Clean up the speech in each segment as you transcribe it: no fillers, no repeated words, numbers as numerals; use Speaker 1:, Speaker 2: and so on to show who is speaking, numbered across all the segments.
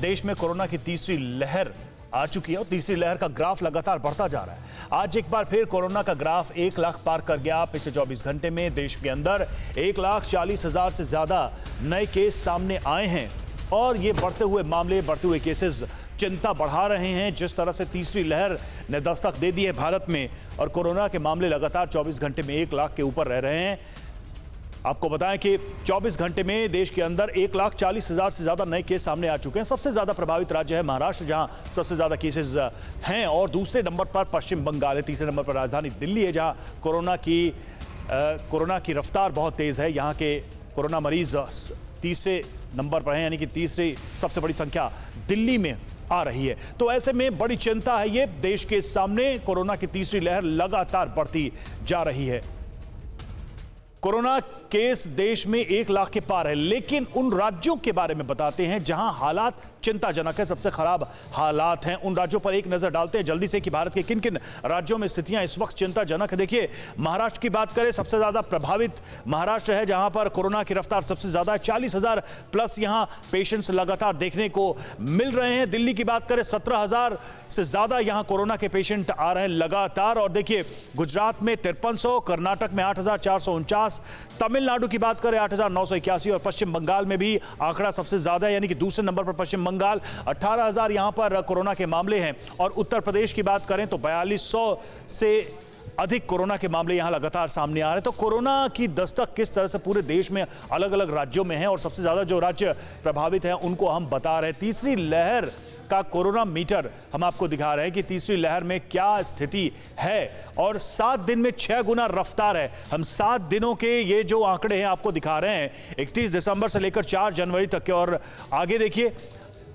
Speaker 1: देश में कोरोना की तीसरी लहर आ चुकी है और तीसरी लहर का ग्राफ लगातार बढ़ता जा रहा है। आज एक बार फिर कोरोना का ग्राफ 1 लाख पार कर गया। पिछले 24 घंटे में देश के अंदर 1,40,000 से ज्यादा नए केस सामने आए हैं और ये बढ़ते हुए मामले, बढ़ते हुए केसेस चिंता बढ़ा रहे हैं। जिस तरह से तीसरी लहर ने दस्तक दे दी है भारत में और कोरोना के मामले लगातार 24 घंटे में 1 लाख के ऊपर रह रहे हैं। आपको बताएं कि 24 घंटे में देश के अंदर 1,40,000 से ज्यादा नए केस सामने आ चुके हैं। सबसे ज्यादा प्रभावित राज्य है महाराष्ट्र, जहां सबसे ज्यादा केसेस हैं, और दूसरे नंबर पर पश्चिम बंगाल है। तीसरे नंबर पर राजधानी दिल्ली है, जहां कोरोना की रफ्तार बहुत तेज है। यहां के कोरोना मरीज तीसरे नंबर पर हैं, यानी कि तीसरी सबसे बड़ी संख्या दिल्ली में आ रही है। तो ऐसे में बड़ी चिंता है ये देश के सामने। कोरोना की तीसरी लहर लगातार बढ़ती जा रही है। कोरोना केस देश में 1 लाख के पार है, लेकिन उन राज्यों के बारे में बताते हैं जहां हालात चिंताजनक है, सबसे खराब हालात हैं। उन राज्यों पर एक नजर डालते हैं जल्दी से कि भारत के किन किन राज्यों में स्थितियां इस वक्त चिंताजनक है। देखिए, महाराष्ट्र की बात करें, सबसे ज्यादा प्रभावित महाराष्ट्र है, जहां पर कोरोना की रफ्तार सबसे ज्यादा है। 40,000 प्लस यहां पेशेंट्स लगातार देखने को मिल रहे हैं। दिल्ली की बात करें, 17,000 से ज्यादा यहां कोरोना के पेशेंट आ रहे हैं लगातार। और देखिए, गुजरात में 5300, कर्नाटक में 8,449, तमिलनाडु की बात करें 8,981, और पश्चिम बंगाल में भी आंकड़ा सबसे ज्यादा है, यानी कि दूसरे नंबर पर पश्चिम बंगाल, 18,000 यहां पर कोरोना के मामले हैं। और उत्तर प्रदेश की बात करें तो 4,200 से अधिक कोरोना के मामले यहां लगातार सामने आ रहे हैं। तो कोरोना की दस्तक किस तरह से पूरे देश में अलग अलग राज्यों में है और सबसे ज्यादा जो राज्य प्रभावित हैं उनको हम बता रहे हैं। तीसरी लहर का कोरोना मीटर हम आपको दिखा रहे हैं कि तीसरी लहर में क्या स्थिति है, और 7 दिन में 6 गुना रफ्तार है। हम 7 दिनों के ये जो आंकड़े हैं आपको दिखा रहे हैं, 31 दिसंबर से लेकर 4 जनवरी तक के, और आगे देखिए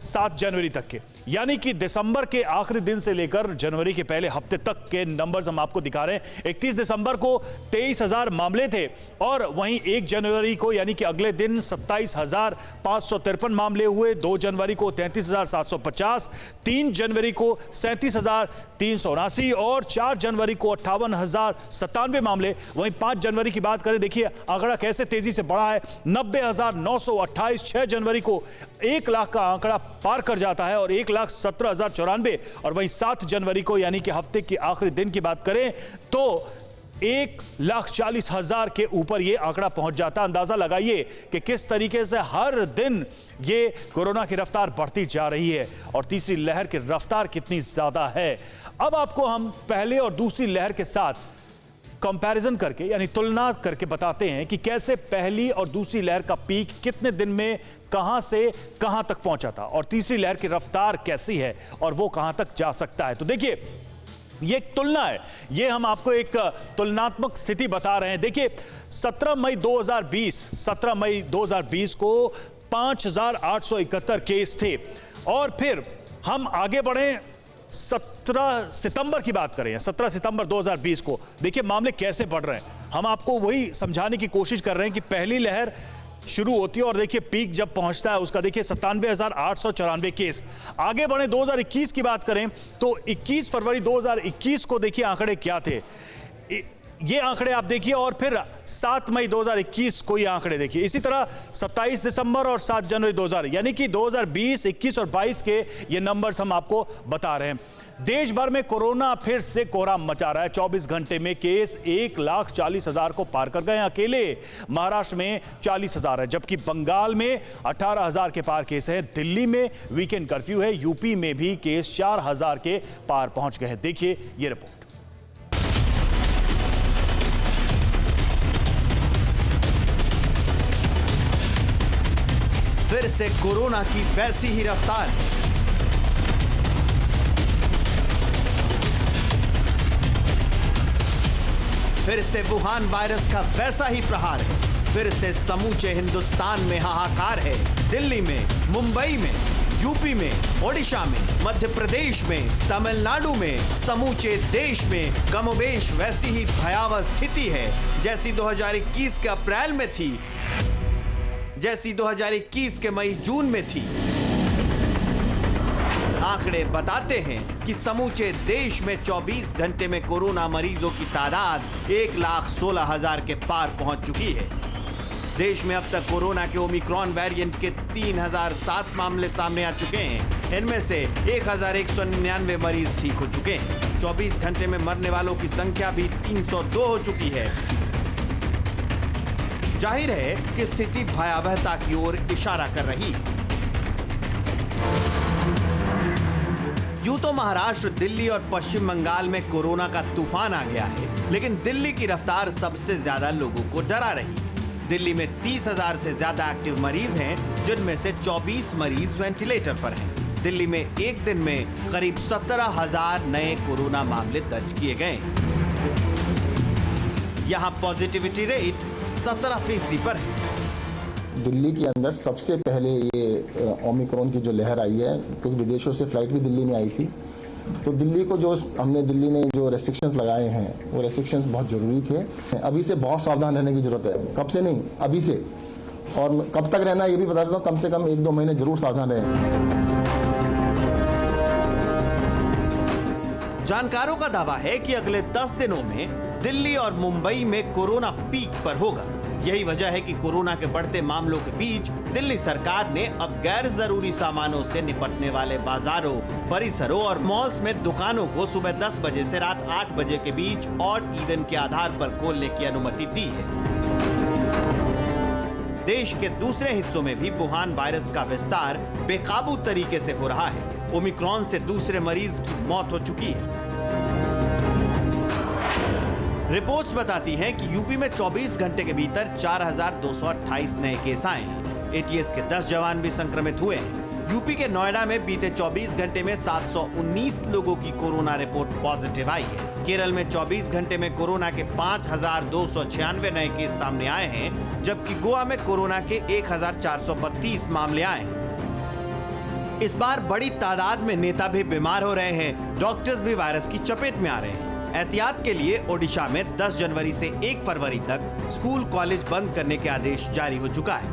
Speaker 1: 7 जनवरी तक के, यानी कि दिसंबर के आखिरी दिन से लेकर जनवरी के पहले हफ्ते तक के नंबर्स हम आपको दिखा रहे हैं। 31 दिसंबर को 23,000 मामले थे, और वहीं 1 जनवरी को यानी कि अगले दिन 27,553 मामले हुए। 2 जनवरी को 33,750, 3 जनवरी को 37,379 और 4 जनवरी को 58,097 मामले। वहीं 5 जनवरी की बात करें, देखिए आंकड़ा कैसे तेजी से बढ़ा है, 90,928। 6 जनवरी को 1 लाख का आंकड़ा पार कर जाता है और 1,17,094, और वहीं 7 जनवरी को यानी कि हफ्ते के आखिरी दिन की बात करें तो 1,40,000 के ऊपर यह आंकड़ा पहुंच जाता है। अंदाजा लगाइए कि किस तरीके से हर दिन ये कोरोना की रफ्तार बढ़ती जा रही है और तीसरी लहर की रफ्तार कितनी ज्यादा है। अब आपको हम पहले और दूसरी लहर के साथ कंपैरिजन करके, यानी तुलना करके बताते हैं कि कैसे पहली और दूसरी लहर का पीक कितने दिन में कहां से कहां तक पहुंचा था और तीसरी लहर की रफ्तार कैसी है और वो कहां तक जा सकता है। तो देखिए, ये एक तुलना है, ये हम आपको एक तुलनात्मक स्थिति बता रहे हैं। देखिए, 17 मई 2020 को 5,871 केस थे, और फिर हम आगे बढ़े 17 सितंबर की बात करें, 17 सितंबर 2020 को, देखिए मामले कैसे बढ़ रहे हैं। हम आपको वही समझाने की कोशिश कर रहे हैं कि पहली लहर शुरू होती है और देखिए पीक जब पहुंचता है उसका देखिए 97,894 केस। आगे बढ़े 2021 की बात करें तो 21 फरवरी 2021 को देखिए आंकड़े क्या थे, ये आंकड़े आप देखिए, और फिर 7 मई 2021 को ये आंकड़े देखिए। इसी तरह 27 दिसंबर और 7 जनवरी 2000, यानी कि 2020, 21 और 22 के ये नंबर्स हम आपको बता रहे हैं। देश भर में कोरोना फिर से कोहराम मचा रहा है। 24 घंटे में केस 1,40,000 को पार कर गए। अकेले महाराष्ट्र में 40,000 है, जबकि बंगाल में 18,000 के पार केस है। दिल्ली में वीकेंड कर्फ्यू है। यूपी में भी केस 4,000 के पार पहुंच गए हैं। देखिए ये रिपोर्ट।
Speaker 2: फिर से कोरोना की वैसी ही रफ्तार। फिर से वुहान वायरस का वैसा ही प्रहार है। फिर से समूचे हिंदुस्तान में हाहाकार है। दिल्ली में, मुंबई में, यूपी में, ओडिशा में, मध्य प्रदेश में, तमिलनाडु में, समूचे देश में कमोबेश वैसी ही भयावह स्थिति है जैसी 2021 के अप्रैल में थी, जैसी 2021 के मई जून में थी। आंकड़े बताते हैं कि समूचे देश में 24 घंटे में कोरोना मरीजों की तादाद 1,16,000 के पार पहुंच चुकी है। देश में अब तक कोरोना के ओमिक्रॉन वेरिएंट के 3007 मामले सामने आ चुके हैं। इनमें से 1199 मरीज ठीक हो चुके हैं। 24 घंटे में मरने वालों की संख्या भी 302 हो चुकी है। जाहिर है कि स्थिति भयावहता की ओर इशारा कर रही है। यूं तो महाराष्ट्र, दिल्ली और पश्चिम बंगाल में कोरोना का तूफान आ गया है, लेकिन दिल्ली की रफ्तार सबसे ज्यादा लोगों को डरा रही है। दिल्ली में 30,000 से ज्यादा एक्टिव मरीज हैं, जिनमें से 24 मरीज वेंटिलेटर पर हैं। दिल्ली में एक दिन में करीब 17,000 नए कोरोना मामले दर्ज किए गए। यहाँ पॉजिटिविटी रेट 17% पर है।
Speaker 3: दिल्ली के अंदर सबसे पहले ये ओमिक्रॉन की जो लहर आई है, क्योंकि विदेशों से फ्लाइट भी दिल्ली में आई थी, तो दिल्ली को जो हमने दिल्ली में जो रेस्ट्रिक्शंस लगाए हैं, वो रेस्ट्रिक्शंस बहुत जरूरी थे। अभी से बहुत सावधान रहने की जरूरत है। कब से नहीं, अभी से। और कब तक रहना है ये भी बता देता हूँ, कम से कम 1-2 महीने जरूर सावधान रहें।
Speaker 2: जानकारों का दावा है कि अगले 10 दिनों में दिल्ली और मुंबई में कोरोना पीक पर होगा। यही वजह है कि कोरोना के बढ़ते मामलों के बीच दिल्ली सरकार ने अब गैर जरूरी सामानों से निपटने वाले बाजारों, परिसरों और मॉल्स में दुकानों को सुबह 10 बजे से रात 8 बजे के बीच ऑड इवन के आधार पर खोलने की अनुमति दी है। देश के दूसरे हिस्सों में भी वुहान वायरस का विस्तार बेकाबू तरीके से हो रहा है। ओमिक्रॉन से दूसरे मरीज की मौत हो चुकी है। रिपोर्ट्स बताती हैं कि यूपी में 24 घंटे के भीतर 4,228 नए केस आए हैं। एटीएस के 10 जवान भी संक्रमित हुए हैं। यूपी के नोएडा में बीते 24 घंटे में 719 लोगों की कोरोना रिपोर्ट पॉजिटिव आई है। केरल में 24 घंटे में कोरोना के 5,296 नए केस सामने आए हैं, जबकि गोवा में कोरोना के 1,432 मामले आए हैं। इस बार बड़ी तादाद में नेता भी बीमार हो रहे हैं। डॉक्टर्स भी वायरस की चपेट में आ रहे हैं। एहतियात के लिए ओडिशा में 10 जनवरी से 1 फरवरी तक स्कूल कॉलेज बंद करने के आदेश जारी हो चुका है।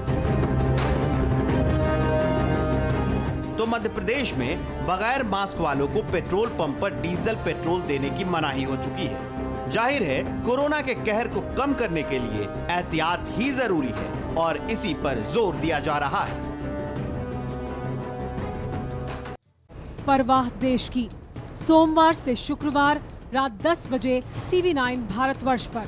Speaker 2: तो मध्य प्रदेश में बगैर मास्क वालों को पेट्रोल पंप पर डीजल पेट्रोल देने की मनाही हो चुकी है। जाहिर है कोरोना के कहर को कम करने के लिए एहतियात ही जरूरी है और इसी पर जोर दिया जा रहा है।
Speaker 4: परवाह देश की, सोमवार से शुक्रवार रात 10 बजे TV9 भारतवर्ष पर।